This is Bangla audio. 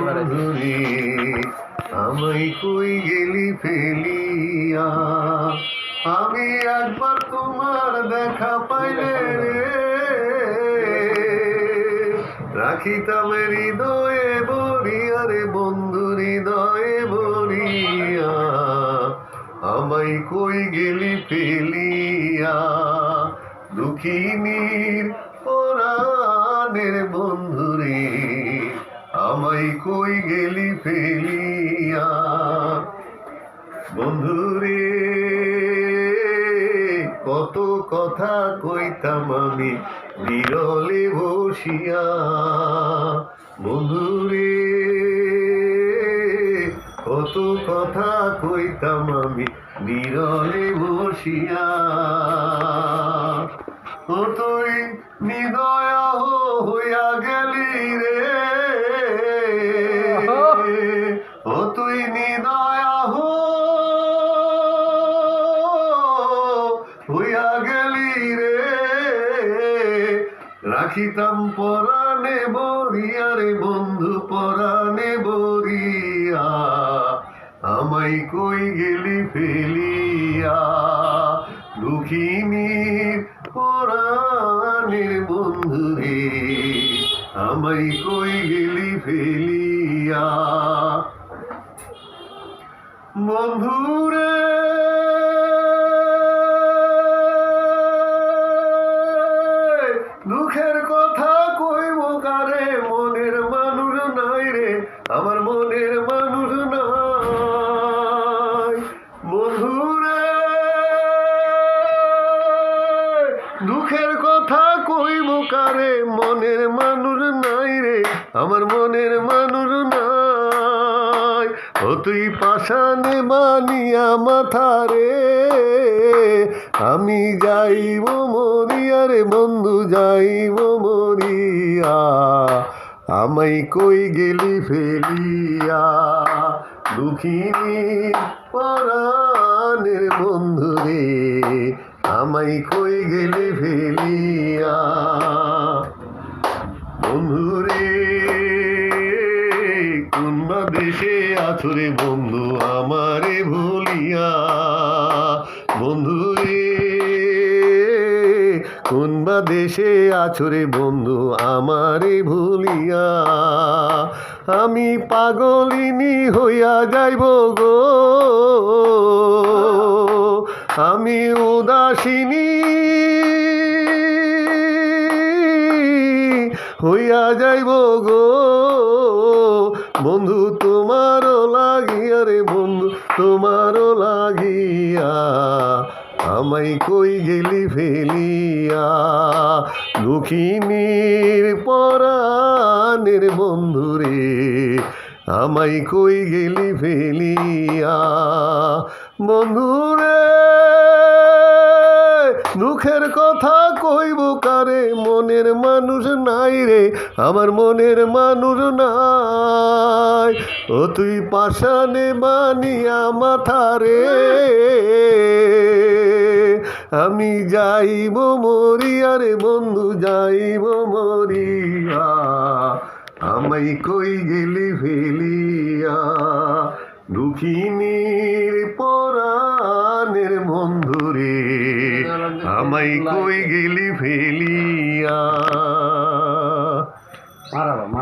বন্ধুরে আমায় কই গেলি ফেলিয়া। আমি একবার তোমার দেখা পাইলে রে রাখিতাম হৃদয়ে বরিয়া রে বন্ধু হৃদয়ে বরিয়া। আমায় কই গেলি ফেলিয়া দুঃখিনীর পরাণের বন্ধুরে আমায় কই গেলি ফেলিয়া। বন্ধুরে কত কথা কইতাম আমি বিরলে বসিয়া। বন্ধুরে কত কথা কইতাম আমি বিরলে বসিয়া। ও তুই নিদয়া হইয়া গেলি রে ও তুই নিদয়া হইয়া গেলি রে রাখিতাম পরাণে বরিয়া রে বন্ধু পরাণে বরিয়া। আমায় কই গেলি ফেলিয়া দুঃখিনীর পরাণের বন্ধুরে আমায় কই গেলি ফেলিয়া। বন্ধুরে দুঃখের কথা কইব কারে মনের মানুষ নাই রে আমার মনের মানুষ নাই। বন্ধুরে দুঃখের কথা কইব কারে মনের মানুষ নাই রে আমার মনের মানুষ নাই। ও তুই পাষাণে বানিয়া মাথা রে আমি যাইব মরিয়া রে বন্ধু যাইব মরিয়া। আমায় কই গেলি ফেলিয়া দুঃখিনী পরাণের বন্ধু রে আমায় কই গেলি ফেলিয়া। বন্ধুরে কোন দেশে আছো রে বন্ধু আমারে ভুলিয়া। বন্ধুরে কোন দেশে আছো রে বন্ধু আমারে ভুলিয়া। আমি পাগলিনী হইয়া যাইব গো আমি উদাসিনী হইয়া যাইব গো বন্ধু তোমারও লাগিয়া রে বন্ধু তোমারও লাগিয়া। আমায় কই গেলি ফেলিয়া দুঃখিনীর পরাণের বন্ধুরে আমায় কই গেলি ফেলিয়া। বন্ধুরে দুঃখের কথা কইব কারে মনের মানুষ নাই রে আমার মনের মানুষ নাই। ও তুই পাষাণে বানিয়া মাথা রে আমি যাইব মরিয়া রে বন্ধু যাইব মরিয়া। আমায় কই গেলি ফেলিয়া দুঃখিনীর পরাণের বন্ধুরে আমায় কই গেলি ফেলিয়া।